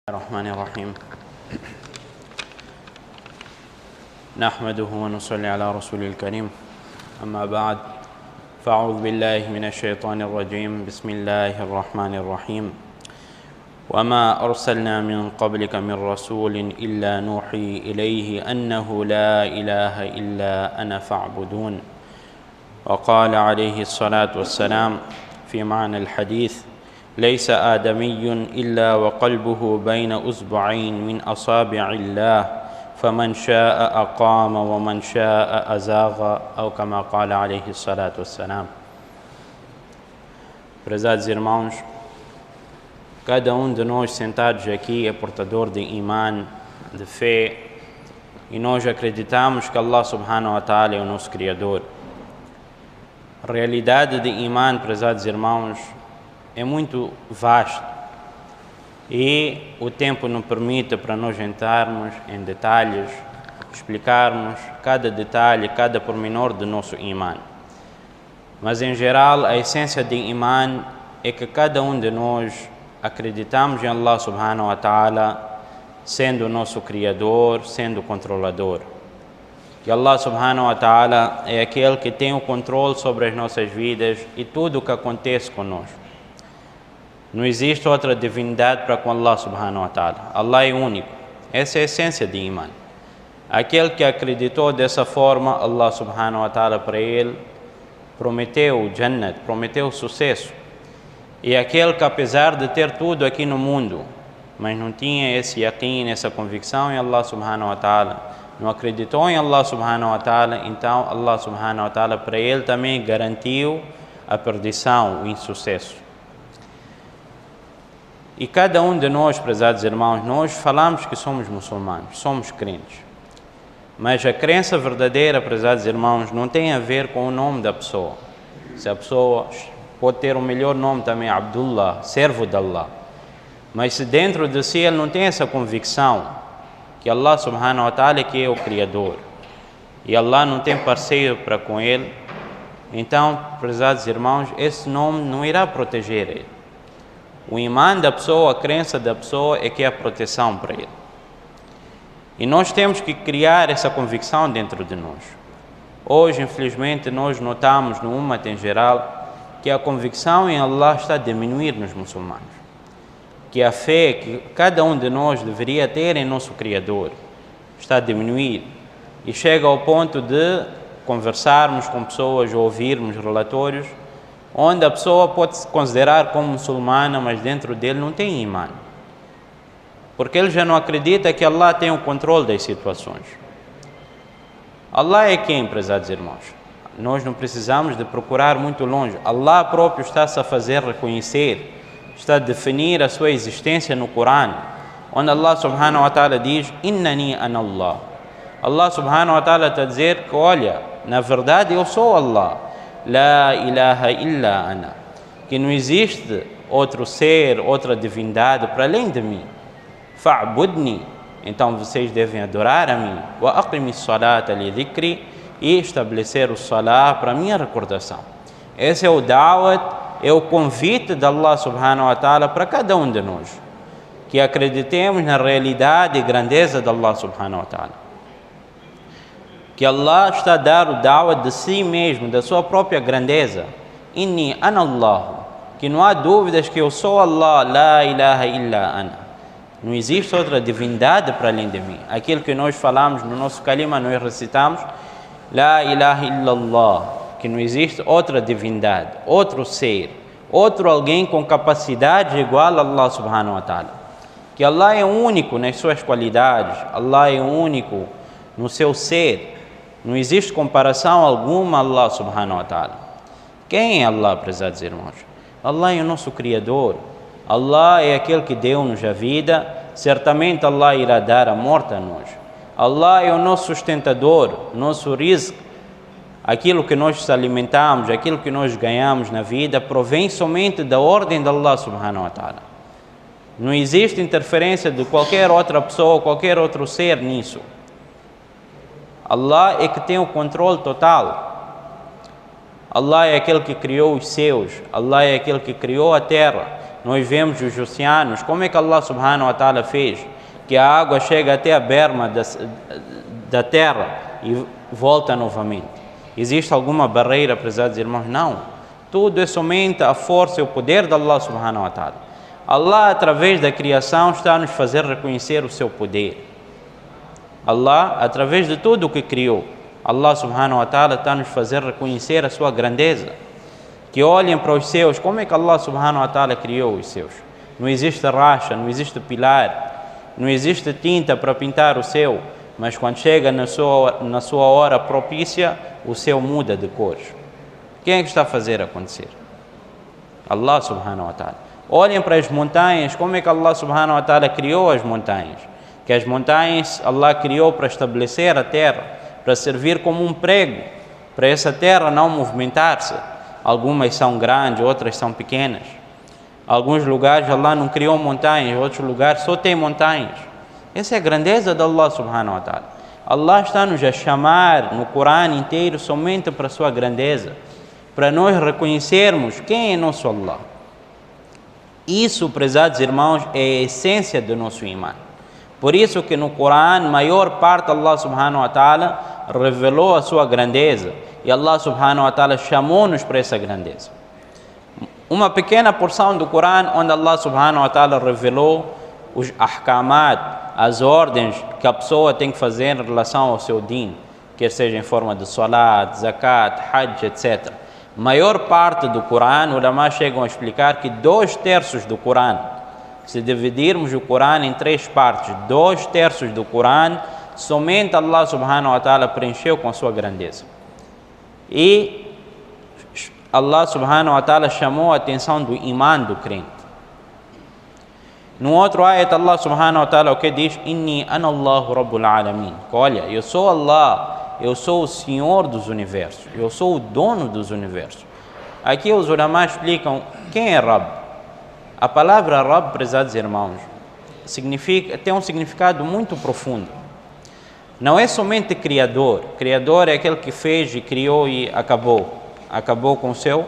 الرحمن الرحيم نحمده ونصلي على رسول الكريم أما بعد فأعوذ بالله من الشيطان الرجيم بسم الله الرحمن الرحيم وما أرسلنا من قبلك من رسول إلا نوحي إليه أنه لا إله إلا أنا فاعبدون وقال عليه الصلاة والسلام في معنى الحديث ليس آدمي إلا وقلبه بين أصبعين من أصابع الله فمن شاء أقام ومن شاء أزاغ أو كما قال عليه الصلاة والسلام. Prezados irmãos, cada de nós sentados aqui é portador de imã, de fé, e nós acreditamos que Allah subhanahu wa ta'ala é o nosso Criador. A realidade de imã, prezados irmãos, é muito vasto e o tempo não permite para nós entrarmos em detalhes, explicarmos cada detalhe, cada pormenor do nosso imã. Mas em geral a essência de imã é que cada de nós acreditamos em Allah subhanahu wa ta'ala sendo o nosso Criador, sendo o controlador. Que Allah subhanahu wa ta'ala é aquele que tem o controle sobre as nossas vidas e tudo o que acontece conosco. Não existe outra divindade para com Allah subhanahu wa ta'ala. Allah é único. Essa é a essência de imã. Aquele que acreditou dessa forma, Allah subhanahu wa ta'ala para ele prometeu o Jannat, prometeu o sucesso. E aquele que apesar de ter tudo aqui no mundo, mas não tinha esse yaqeen, essa convicção em Allah subhanahu wa ta'ala, não acreditou em Allah subhanahu wa ta'ala, então Allah subhanahu wa ta'ala para ele também garantiu a perdição, o insucesso. E cada de nós, prezados irmãos, nós falamos que somos muçulmanos, somos crentes. Mas a crença verdadeira, prezados irmãos, não tem a ver com o nome da pessoa. Se a pessoa pode ter o melhor nome também, Abdullah, servo de Allah. Mas se dentro de si ele não tem essa convicção que Allah subhanahu wa ta'ala é que é o Criador e Allah não tem parceiro para com ele, então, prezados irmãos, esse nome não irá proteger ele. O imã da pessoa, a crença da pessoa é que é a proteção para ele. E nós temos que criar essa convicção dentro de nós. Hoje, infelizmente, nós notamos no ummah em geral que a convicção em Allah está a diminuir nos muçulmanos. Que a fé que cada de nós deveria ter em nosso Criador está a diminuir. E chega ao ponto de conversarmos com pessoas, ouvirmos relatórios, onde a pessoa pode se considerar como muçulmana, mas dentro dele não tem imã. Porque ele já não acredita que Allah tem o controle das situações. Allah é quem, prezados irmãos? Nós não precisamos de procurar muito longe. Allah próprio está-se a fazer reconhecer, está a definir a sua existência no Corão, onde Allah subhanahu wa ta'ala diz, Innani ana Allah. Allah subhanahu wa ta'ala está a dizer que, olha, na verdade eu sou Allah. La ilaha illa ana, que não existe outro ser, outra divindade para além de mim. Fa'budni, então vocês devem adorar a mim. Wa aqimi salata li dhikri, e estabelecer o salah para a minha recordação. Esse é o da'wat, é o convite de Allah subhanahu wa ta'ala para cada de nós, que acreditemos na realidade e grandeza de Allah subhanahu wa ta'ala. Que Allah está a dar o da'wah de si mesmo, da sua própria grandeza. Inni ana Allah, que não há dúvidas que eu sou Allah, la ilaha illa ana. Não existe outra divindade para além de mim. Aquilo que nós falamos no nosso kalima, nós recitamos, la ilaha illallah, que não existe outra divindade, outro ser, outro alguém com capacidade igual a Allah subhanahu wa ta'ala. Que Allah é único nas suas qualidades, Allah é único no seu ser. Não existe comparação alguma a Allah subhanahu wa ta'ala. Quem é Allah, prezados irmãos? Allah é o nosso Criador. Allah é aquele que deu-nos a vida. Certamente Allah irá dar a morte a nós. Allah é o nosso sustentador, nosso rizq. Aquilo que nós nos alimentamos, aquilo que nós ganhamos na vida, provém somente da ordem de Allah subhanahu wa ta'ala. Não existe interferência de qualquer outra pessoa, qualquer outro ser nisso. Allah é que tem o controle total. Allah é aquele que criou os céus. Allah é aquele que criou a terra. nós vemos os oceanos, como é que Allah subhanahu wa ta'ala fez que a água chega até a berma da terra e volta novamente? Existe alguma barreira, prezados irmãos? Não. Tudo é somente a força e o poder de Allah subhanahu wa ta'ala. Allah, através da criação, está a nos fazer reconhecer o seu poder. Allah, através de tudo o que criou, Allah subhanahu wa ta'ala está a nos fazer reconhecer a sua grandeza. Que olhem para os céus, como é que Allah subhanahu wa ta'ala criou os céus? Não existe racha, não existe pilar, não existe tinta para pintar o céu, mas quando chega na sua hora propícia, o céu muda de cores. Quem é que está a fazer acontecer? Allah subhanahu wa ta'ala. Olhem para as montanhas, como é que Allah subhanahu wa ta'ala criou as montanhas? Que as montanhas Allah criou para estabelecer a terra, para servir como um prego, para essa terra não movimentar-se. Algumas são grandes, outras são pequenas. Alguns lugares Allah não criou montanhas, outros lugares só tem montanhas. Essa é a grandeza de Allah subhanahu wa ta'ala. Allah está-nos a chamar no Corão inteiro somente para a sua grandeza, para nós reconhecermos quem é nosso Allah. Isso, prezados irmãos, é a essência do nosso imã. Por isso que no Corão, maior parte Allah subhanahu wa ta'ala revelou a sua grandeza e Allah subhanahu wa ta'ala chamou-nos para essa grandeza. Uma pequena porção do Corão onde Allah subhanahu wa ta'ala revelou os ahkamat, as ordens que a pessoa tem que fazer em relação ao seu din, quer seja em forma de salat, zakat, hajj, etc. Maior parte do Corão, os ulama chegam a explicar que 2/3 do Corão, se dividirmos o Corão em 3 partes, 2/3 do Corão, somente Allah subhanahu wa ta'ala preencheu com a sua grandeza. E Allah subhanahu wa ta'ala chamou a atenção do imã do crente. No outro ayat, Allah subhanahu wa ta'ala o que diz? Inni ana Allahu Rabbul Alamin. Olha, eu sou Allah, eu sou o Senhor dos universos, eu sou o dono dos universos. Aqui os ulama explicam quem é Rabb. A palavra Rabb, prezados irmãos, tem um significado muito profundo. Não é somente Criador. Criador é aquele que fez e criou e acabou com o seu,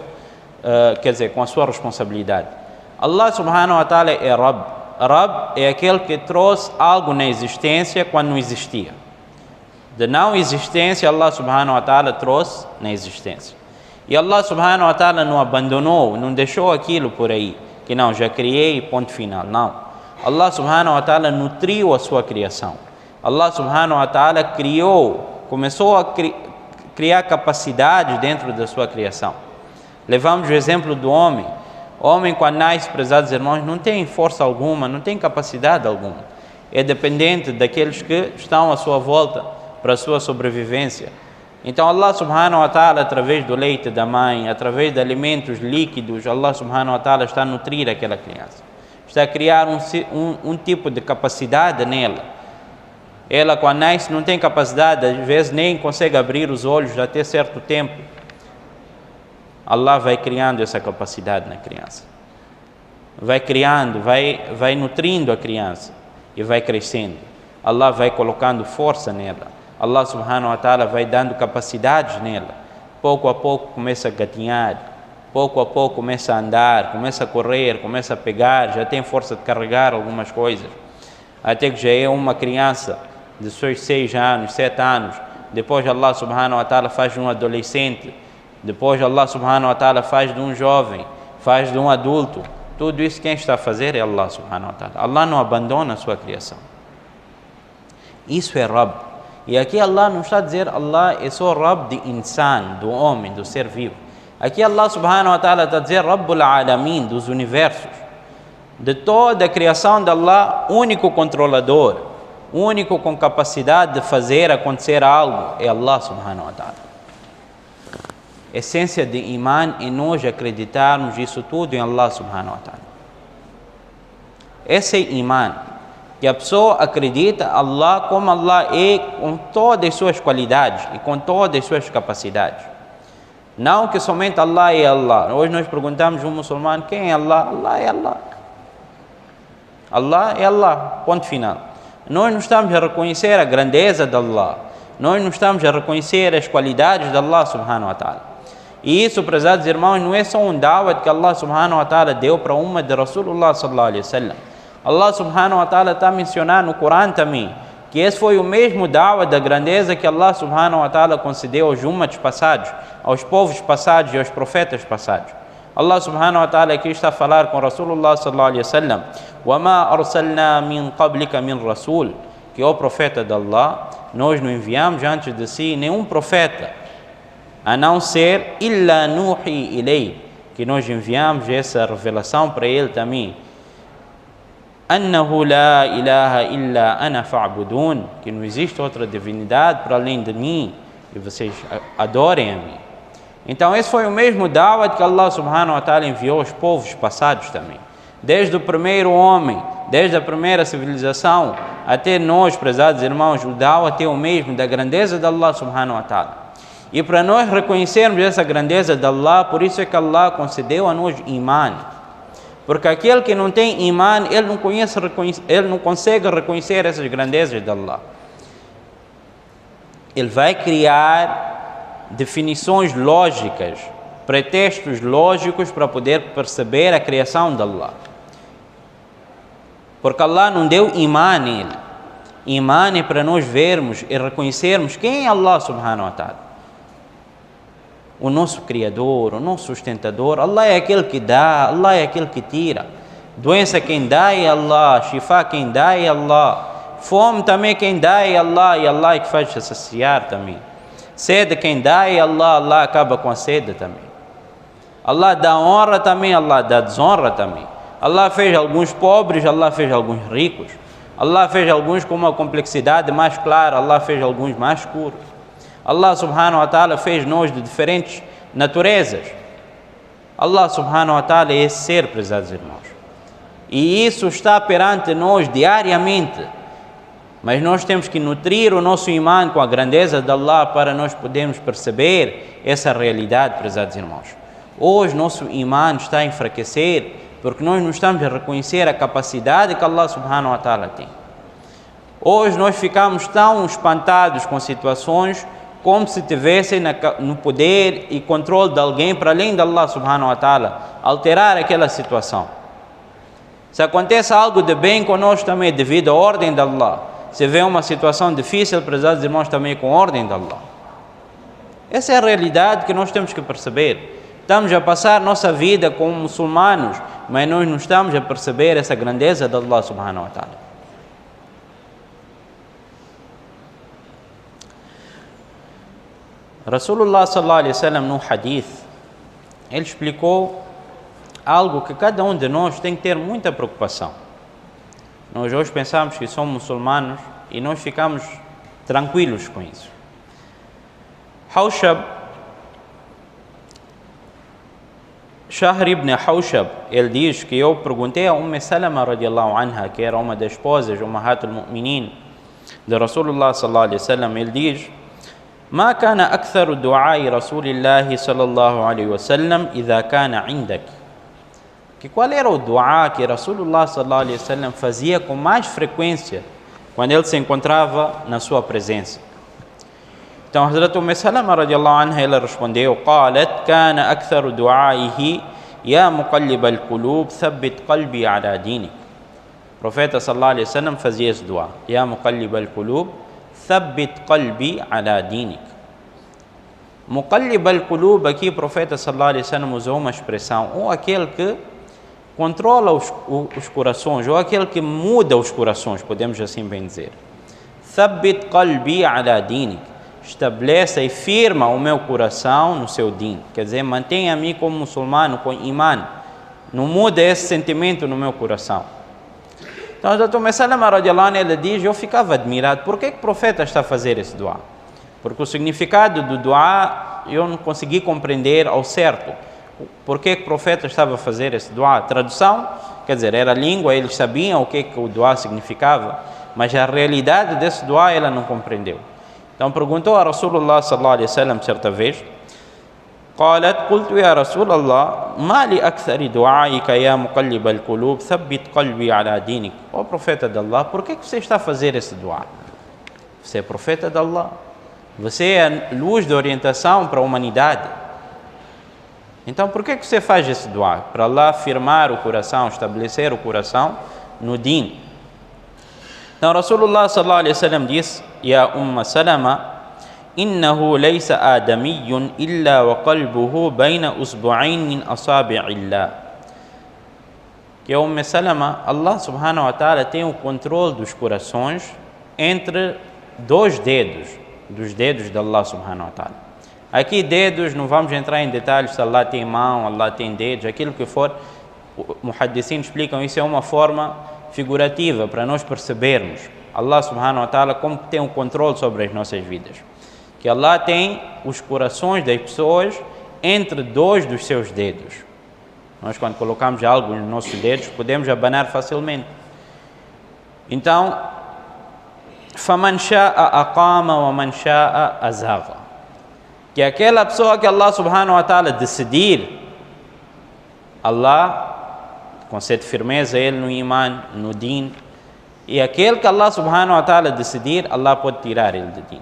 com a sua responsabilidade. Allah subhanahu wa ta'ala é Rabb. Rabb é aquele que trouxe algo na existência quando não existia. De não existência, Allah subhanahu wa ta'ala trouxe na existência. E Allah subhanahu wa ta'ala não abandonou, não deixou aquilo por aí, que não, já criei, ponto final. Não. Allah subhanahu wa ta'ala nutriu a sua criação. Allah subhanahu wa ta'ala começou a criar capacidade dentro da sua criação. Levamos o exemplo do homem. O homem, quando nasce, prezados irmãos, não tem força alguma, não tem capacidade alguma. É dependente daqueles que estão à sua volta para a sua sobrevivência. Então Allah subhanahu wa ta'ala, através do leite da mãe, através de alimentos líquidos, Allah subhanahu wa ta'ala está a nutrir aquela criança. Está a criar um tipo de capacidade nela. Ela, quando nasce, não tem capacidade, às vezes nem consegue abrir os olhos até certo tempo. Allah vai criando essa capacidade na criança. Vai criando, vai nutrindo a criança e vai crescendo. Allah vai colocando força nela. Allah subhanahu wa ta'ala vai dando capacidades nela. Pouco a pouco começa a gatinhar. Pouco a pouco começa a andar, começa a correr, começa a pegar, já tem força de carregar algumas coisas. Até que já é uma criança de seus 6 anos, 7 anos. Depois Allah subhanahu wa ta'ala faz de um adolescente. Depois Allah subhanahu wa ta'ala faz de um jovem, faz de um adulto. Tudo isso quem está a fazer é Allah subhanahu wa ta'ala. Allah não abandona a sua criação. Isso é Rabb. E aqui Allah não está a dizer Allah é só Rabb de insan, do homem, do ser vivo. Aqui Allah subhanahu wa ta'ala está a dizer Rabbul Alamin, dos universos. De toda a criação de Allah, único controlador, único com capacidade de fazer acontecer algo é Allah subhanahu wa ta'ala. Essência de imã é nós acreditarmos isso tudo em Allah subhanahu wa ta'ala. Esse é imã, que a pessoa acredita Allah como Allah é, com todas as suas qualidades e com todas as suas capacidades. Não que somente Allah é Allah. Hoje nós perguntamos a um muçulmano, quem é Allah? Allah é Allah. Allah é Allah, ponto final. Nós não estamos a reconhecer a grandeza de Allah. Nós não estamos a reconhecer as qualidades de Allah subhanahu wa ta'ala. E isso, prezados irmãos, não é só um dawat que Allah subhanahu wa ta'ala deu para uma de Rasulullah sallallahu alaihi wasallam. Allah subhanahu wa ta'ala está mencionando no Corão também que esse foi o mesmo dawat da grandeza que Allah subhanahu wa ta'ala concedeu aos ummats passados, aos povos passados e aos profetas passados. Allah subhanahu wa ta'ala aqui está a falar com Rasulullah sallallahu alaihi wasallam: وَمَا أَرْسَلْنَا مِنْ قَبْلِكَ مِنْ رَسُولٍ, que é o profeta de Allah, nós não enviamos antes de si nenhum profeta, a não ser إِلَّا نُوحِي إِلَيْهِ, que nós enviamos essa revelação para ele também. أَنَّهُ لَا إِلَهَ إِلَّا أَنَا فَاعْبُدُونَ, que não existe outra divindade para além de mim e vocês adorem a mim. Então esse foi o mesmo dawat que Allah subhanahu wa ta'ala enviou aos povos passados também. Desde o primeiro homem, desde a primeira civilização, até nós, prezados irmãos, o dawat é o mesmo, da grandeza de Allah subhanahu wa ta'ala. E para nós reconhecermos essa grandeza de Allah, por isso é que Allah concedeu a nós iman. Porque aquele que não tem iman, ele não consegue reconhecer essas grandezas de Allah. Ele vai criar definições lógicas, pretextos lógicos para poder perceber a criação de Allah. Porque Allah não deu iman nele. Iman é para nós vermos e reconhecermos quem é Allah subhanahu wa ta'ala. O nosso Criador, o nosso sustentador. Allah é aquele que dá, Allah é aquele que tira. Doença quem dá é Allah, shifa quem dá é Allah. Fome também quem dá é Allah, e Allah é que faz saciar também. Sede quem dá é Allah, Allah acaba com a sede também. Allah dá honra também, Allah dá desonra também. Allah fez alguns pobres, Allah fez alguns ricos. Allah fez alguns com uma complexidade mais clara, Allah fez alguns mais escuros. Allah subhanahu wa ta'ala fez nós de diferentes naturezas. Allah subhanahu wa ta'ala é esse ser, prezados irmãos. E isso está perante nós diariamente. Mas nós temos que nutrir o nosso imã com a grandeza de Allah para nós podermos perceber essa realidade, prezados irmãos. Hoje nosso imã está a enfraquecer porque nós não estamos a reconhecer a capacidade que Allah subhanahu wa ta'ala tem. Hoje nós ficamos tão espantados com situações como se tivessem no poder e controle de alguém para além de Allah subhanahu wa ta'ala alterar aquela situação. Se acontece algo de bem conosco também devido à ordem de Allah. Se vê uma situação difícil, prezados irmãos, também com a ordem de Allah. Essa é a realidade que nós temos que perceber. Estamos a passar nossa vida como muçulmanos, mas nós não estamos a perceber essa grandeza de Allah subhanahu wa ta'ala. Rasulullah sallallahu alaihi wasallam no hadith, ele explicou algo que cada um de nós tem que ter muita preocupação. Nós hoje pensamos que somos muçulmanos e nós ficamos tranquilos com isso. Shahr ibn Hawshab, ele diz que eu perguntei a Salama radiallahu anha, que era uma das esposas, Ummahatul Mu'minin de Rasulullah sallallahu alaihi wasallam, ele diz: ما كان أكثر دعاء رسول الله صلى الله عليه وسلم إذا كان عندك. Que qual era o dua que Rasulullah sallallahu alaihi wasallam fazia com mais frequência quando ele se encontrava na sua presença? Então, Hazrat Salama radiallahu anha, ela respondeu: قالت كان أكثر دعائه يا مقلب القلوب ثبت قلبي على دينك. O profeta sallallahu alaihi wasallam fazia esse dua: يا مقلب القلوب ثبت قلبي على دينك. مقلب القلوب, aqui o profeta sallallahu alaihi wasallam usou uma expressão, ou aquele que controla os corações, ou aquele que muda os corações, podemos assim bem dizer. ثبت قلبي على دينك, estabeleça e firma o meu coração no seu din, quer dizer, mantenha-me como muçulmano, com imã, não muda esse sentimento no meu coração. Então, Hazrat Salama radiallahu anha, ele diz: eu ficava admirado, por que o profeta está a fazer esse dua? Porque o significado do dua eu não consegui compreender ao certo. Por que o profeta estava a fazer esse dua? A tradução, quer dizer, era a língua, eles sabiam o que o dua significava, mas a realidade desse dua ela não compreendeu. Então perguntou a Rasulullah sallallahu alaihi wasallam certa vez: قالت قلت يا رسول الله ما لأكثر دعائك يا مقلب القلوب ثبت قلبي على دينك. Ó profeta de Allah, por que você está a fazer esse dua? Você é profeta de Allah, você é a luz de orientação para a humanidade. Então, por que você faz esse dua? Para Allah firmar o coração, estabelecer o coração no din. Então, Rasulullah sallallahu alaihi wasallam disse: Ya Salama, innahu laysa adamiyyun illa wa qalbuhu bayna usbu'ain min asabi'illah. Que a Salama, Allah subhanahu wa ta'ala tem o controle dos corações entre dois dedos, dos dedos de Allah subhanahu wa ta'ala. Aqui dedos, não vamos entrar em detalhes se Allah tem mão, Allah tem dedos, aquilo que for, muhaddicin explicam, isso é uma forma figurativa para nós percebermos Allah subhanahu wa ta'ala como tem o controle sobre as nossas vidas. Que Allah tem os corações das pessoas entre dois dos seus dedos. Nós, quando colocamos algo nos nossos dedos, podemos abanar facilmente. Então, فَمَنْ شَاءَ أَقَامَ وَمَنْ شَاءَ أَزَاغَ. Que aquela pessoa que Allah subhanahu wa ta'ala decidir, Allah concede firmeza a ele no iman, no din, e aquele que Allah subhanahu wa ta'ala decidir, Allah pode tirar ele do din.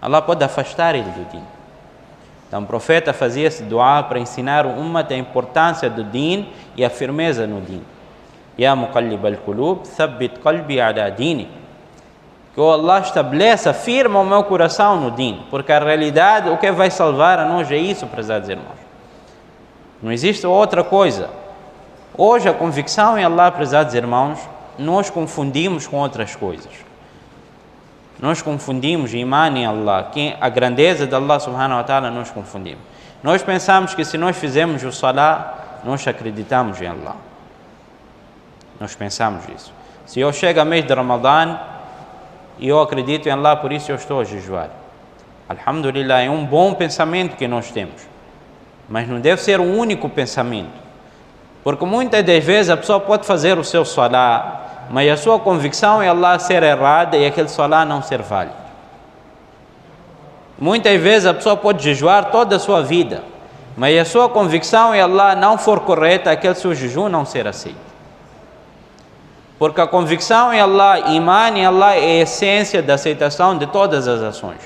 Allah pode afastar ele do din. Então o profeta fazia esse dua para ensinar o ummat a importância do din e a firmeza no din. Ya muqallib al-qulub, thabbit qalbi ala dinik. Que Allah estabeleça, firma o meu coração no din, porque a realidade, o que vai salvar a nós é isso, prezados irmãos. Não existe outra coisa. Hoje a convicção em Allah, prezados irmãos, nós confundimos com outras coisas. Nós confundimos iman em Allah, que a grandeza de Allah subhanahu wa ta'ala nós confundimos. Nós pensamos que se nós fizermos o salah, nós acreditamos em Allah. Nós pensamos isso. Se eu chego a mês de Ramadã, e eu acredito em Allah, por isso eu estou a jejuar. Alhamdulillah, é um bom pensamento que nós temos. Mas não deve ser o único pensamento. Porque muitas das vezes a pessoa pode fazer o seu salah, mas a sua convicção em Allah ser errada e aquele salah não ser válido. Muitas vezes a pessoa pode jejuar toda a sua vida, mas a sua convicção em Allah não for correta, aquele seu jejum não ser aceito. Porque a convicção em Allah, iman em Allah, é a essência da aceitação de todas as ações.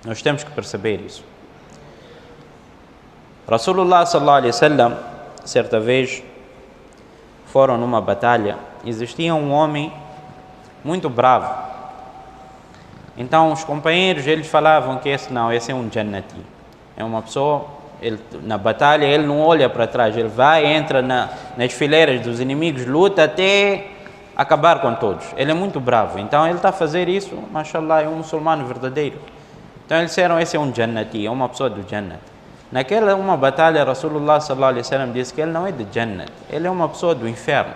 Nós temos que perceber isso. Rasulullah sallallahu alaihi wasallam, certa vez, foram numa batalha, existia um homem muito bravo. Então os companheiros, eles falavam que esse é um jannati. É uma pessoa... Ele, na batalha ele não olha para trás, ele vai, entra nas fileiras dos inimigos, luta até acabar com todos. Ele é muito bravo, então ele está a fazer isso, mashallah, é um muçulmano verdadeiro. Então eles disseram, esse é um jannati, é uma pessoa do jannat. Naquela uma batalha, Rasulullah sallallahu alaihi wasallam disse que ele não é do jannat, ele é uma pessoa do inferno.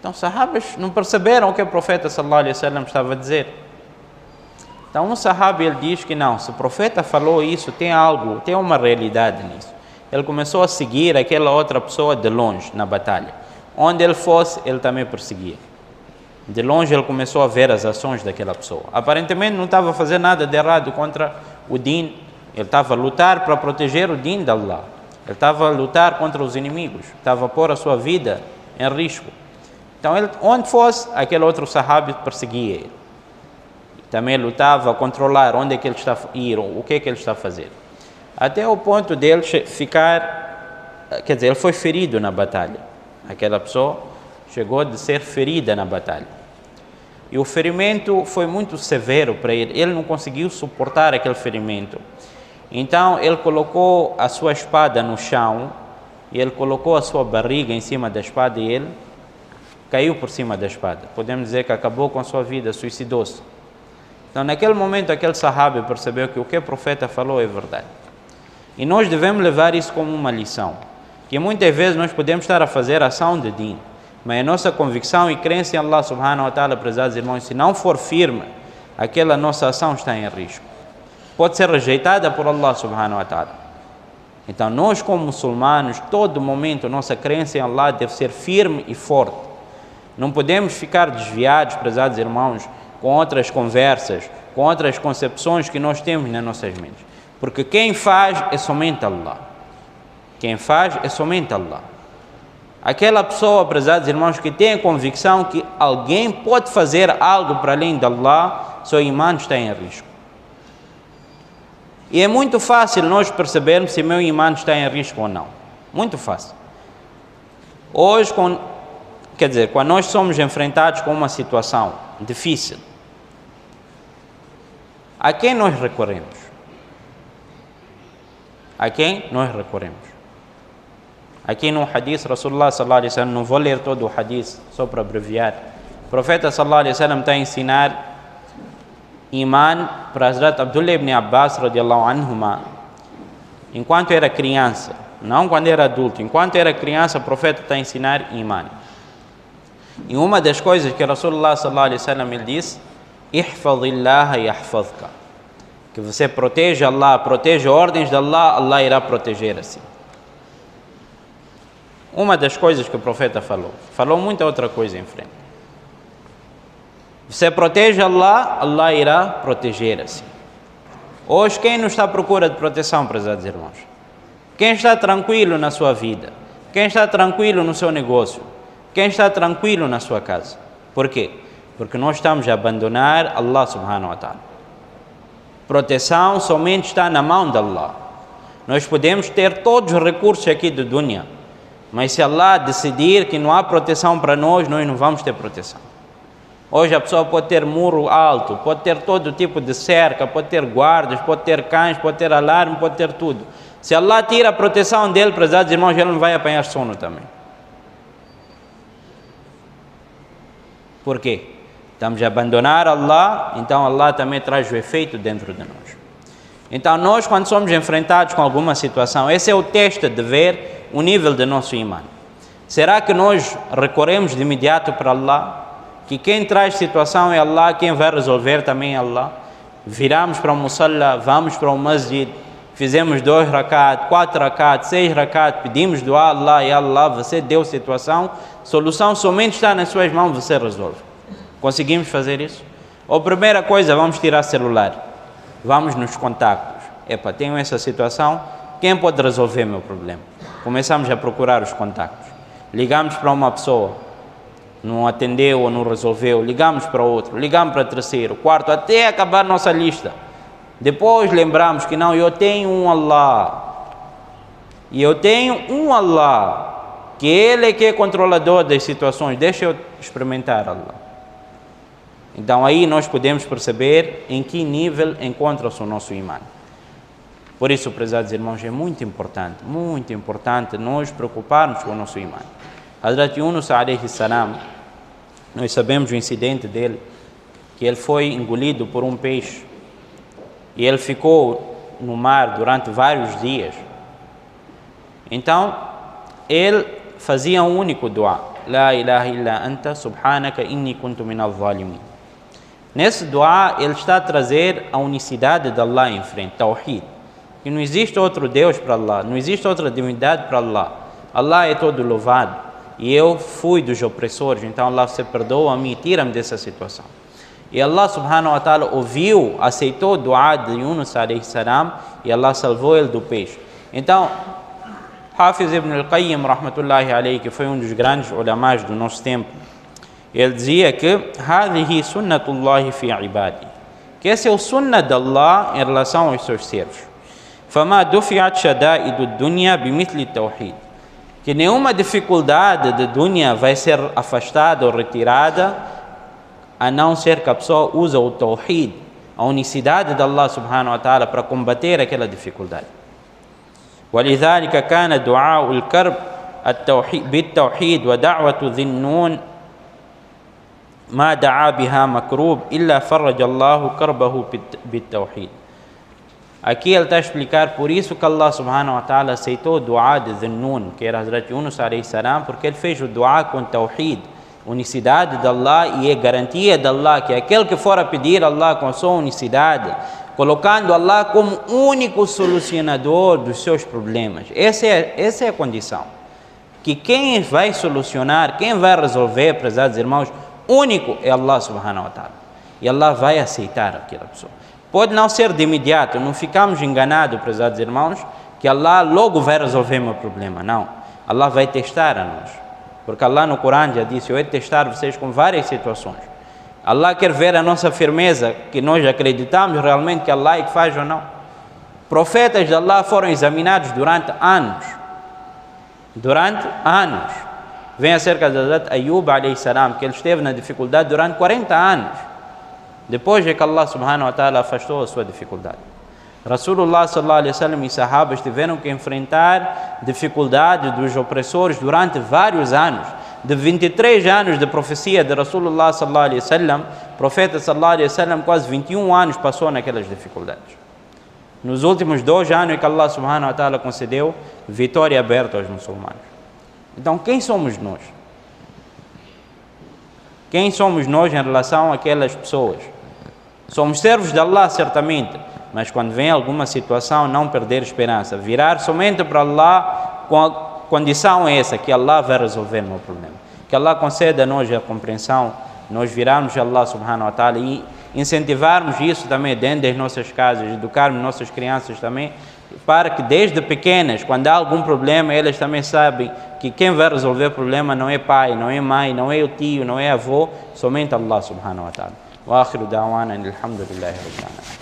Então os sahabas não perceberam o que o profeta sallallahu alaihi wasallam estava a dizer. Então um sahabi, ele diz que não, se o profeta falou isso, tem algo, tem uma realidade nisso. Ele começou a seguir aquela outra pessoa de longe na batalha. Onde ele fosse, ele também perseguia. De longe ele começou a ver as ações daquela pessoa. Aparentemente não estava a fazer nada de errado contra o din. Ele estava a lutar para proteger o din de Allah. Ele estava a lutar contra os inimigos. Estava a pôr a sua vida em risco. Então ele, onde fosse, aquele outro sahabi perseguia ele. Também lutava a controlar onde é que ele está a ir, o que é que ele está a fazer. Até o ponto dele ficar, quer dizer, ele foi ferido na batalha. Aquela pessoa chegou a ser ferida na batalha. E o ferimento foi muito severo para ele. Ele não conseguiu suportar aquele ferimento. Então ele colocou a sua espada no chão e ele colocou a sua barriga em cima da espada e ele caiu por cima da espada. Podemos dizer que acabou com a sua vida, suicidou-se. Então, naquele momento, aquele sahabi percebeu que o que o profeta falou é verdade. E nós devemos levar isso como uma lição. Que muitas vezes nós podemos estar a fazer ação de din, mas a nossa convicção e crença em Allah subhanahu wa ta'ala, prezados irmãos, se não for firme, aquela nossa ação está em risco. Pode ser rejeitada por Allah subhanahu wa ta'ala. Então, nós como muçulmanos, todo momento, nossa crença em Allah deve ser firme e forte. Não podemos ficar desviados, prezados irmãos, com outras conversas, com outras concepções que nós temos nas nossas mentes. Porque quem faz é somente Allah. Quem faz é somente Allah. Aquela pessoa, prezados irmãos, que tem a convicção que alguém pode fazer algo para além de Allah, seu imã está em risco. E é muito fácil nós percebermos se meu imã está em risco ou não. Muito fácil. Hoje, quando nós somos enfrentados com uma situação difícil, a quem nós recorremos? A quem nós recorremos? Aqui no hadith, Rasulullah sallallahu alaihi wasallam, não vou ler todo o hadith, só para abreviar. O profeta sallallahu alaihi wasallam está a ensinar imã para Hazrat Abdullah ibn Abbas radiallahu anhuma, enquanto era criança, não quando era adulto. Enquanto era criança, o profeta está a ensinar imã. E uma das coisas que Rasulullah sallallahu alaihi wasallam ele disse: ihfadhillaha yahfadhka, que você proteja Allah, proteja ordens de Allah, Allah irá proteger assim. Uma das coisas que o profeta falou muita outra coisa em frente. Você protege Allah, Allah irá proteger assim. Hoje, quem não está à procura de proteção, prezados irmãos? Quem está tranquilo na sua vida? Quem está tranquilo no seu negócio? Quem está tranquilo na sua casa? Por quê? Porque nós estamos a abandonar Allah subhanahu wa ta'ala. Proteção somente está na mão de Allah. Nós podemos ter todos os recursos aqui do dunya, mas se Allah decidir que não há proteção para nós não vamos ter proteção. Hoje a pessoa pode ter muro alto, pode ter todo tipo de cerca, pode ter guardas, pode ter cães, pode ter alarme, pode ter tudo. Se Allah tira a proteção dele, prezados irmãos, ele não vai apanhar sono também. Por quê? Estamos a abandonar Allah, então Allah também traz o efeito dentro de nós. Então nós, quando somos enfrentados com alguma situação, esse é o teste de ver o nível do nosso imã. Será que nós recorremos de imediato para Allah? Que quem traz situação é Allah, quem vai resolver também é Allah? Viramos para o musalla, vamos para o masjid, fizemos 2 rakat, 4 rakat, 6 rakat, pedimos dua a Allah, e Allah, você deu situação, solução somente está nas suas mãos, você resolve. Conseguimos fazer isso? Ou primeira coisa, vamos tirar celular, vamos nos contactos. Tenho essa situação, quem pode resolver meu problema? Começamos a procurar os contactos. Ligamos para uma pessoa, não atendeu ou não resolveu, ligamos para outro, ligamos para terceiro, quarto, até acabar nossa lista. Depois lembramos que não, eu tenho um Allah, e eu tenho um Allah, que Ele é que é controlador das situações, deixa eu experimentar Allah. Então aí nós podemos perceber em que nível encontra-se o nosso imã. Por isso, prezados irmãos, é muito importante nós preocuparmos com o nosso imã. Hazrat Yunus alayhi salam, nós sabemos o incidente dele, que ele foi engolido por um peixe e ele ficou no mar durante vários dias. Então ele fazia um único dua: La ilaha illa anta subhanaka inni kuntu minal zalimin. Nesse dua ele está a trazer a unicidade de Allah em frente, Tawhid, que não existe outro Deus para Allah, não existe outra divindade para Allah. Allah é todo louvado. E eu fui dos opressores, então Allah, você perdoa a mim, tira-me dessa situação. E Allah subhanahu wa ta'ala ouviu, aceitou o dua de Yunus alayhi salam, e Allah salvou ele do peixe. Então, Hafiz ibn al-Qayyim rahmatullahi alayhi, que foi um dos grandes ulamás do nosso tempo, ele dizia que هذه سنة الله في عباده, que esse é o sunnah de Allah em relação aos seus servos. فما دفعت شدائد الدنيا بمثل التوحيد, que nenhuma dificuldade de dunya vai ser afastada ou retirada, a não ser que a pessoa usa o tawhid, a unicidade de Allah subhanahu wa ta'ala, para combater aquela dificuldade. ولذلك كان دعاء الكرب بالتوحيد ودعوة ذي النون ما دعا بها مكروب إلا فرج الله كربه بالتوحيد. Aqui ele está a explicar por isso que Allah subhanahu wa ta'ala aceitou o dua de Dhunnun, que era Hazrat Yunus alayhi salam, porque ele fez o dua com tawhid, unicidade de Allah, e é garantia de Allah que aquele que for a pedir Allah com a sua unicidade, colocando Allah como único solucionador dos seus problemas. Essa é a condição. Que quem vai solucionar, quem vai resolver, prezados irmãos, único é Allah subhanahu wa ta'ala. E Allah vai aceitar aquela pessoa. Pode não ser de imediato, não ficamos enganados, prezados irmãos, que Allah logo vai resolver meu problema. Não, Allah vai testar a nós. Porque Allah no Corão já disse: eu hei de testar vocês com várias situações. Allah quer ver a nossa firmeza, que nós acreditamos realmente que Allah é que faz ou não. Profetas de Allah foram examinados durante anos. Durante anos. Vem acerca de Hazrat Ayub alayhi salam, que ele esteve na dificuldade durante 40 anos. Depois é que Allah subhanahu wa ta'ala afastou a sua dificuldade. Rasulullah sallallahu alaihi wasallam e sahabas tiveram que enfrentar dificuldades dos opressores durante vários anos. De 23 anos de profecia de Rasulullah sallallahu alaihi wasallam, o profeta sallallahu alaihi wasallam quase 21 anos passou naquelas dificuldades. Nos últimos 2 anos é que Allah subhanahu wa ta'ala concedeu vitória aberta aos muçulmanos. Então quem somos nós? Quem somos nós em relação àquelas pessoas? Somos servos de Allah certamente, mas quando vem alguma situação não perder esperança, virar somente para Allah com a condição essa, que Allah vai resolver o meu problema. Que Allah conceda a nós a compreensão, nós virarmos a Allah subhanahu wa ta'ala e incentivarmos isso também dentro das nossas casas, educarmos nossas crianças também, para que desde pequenas, quando há algum problema, elas também sabem que quem vai resolver o problema não é pai, não é mãe, não é o tio, não é avô, somente Allah subhanahu wa ta'ala. Wa akhiru da'wana alhamdulillahi rabbil alamin.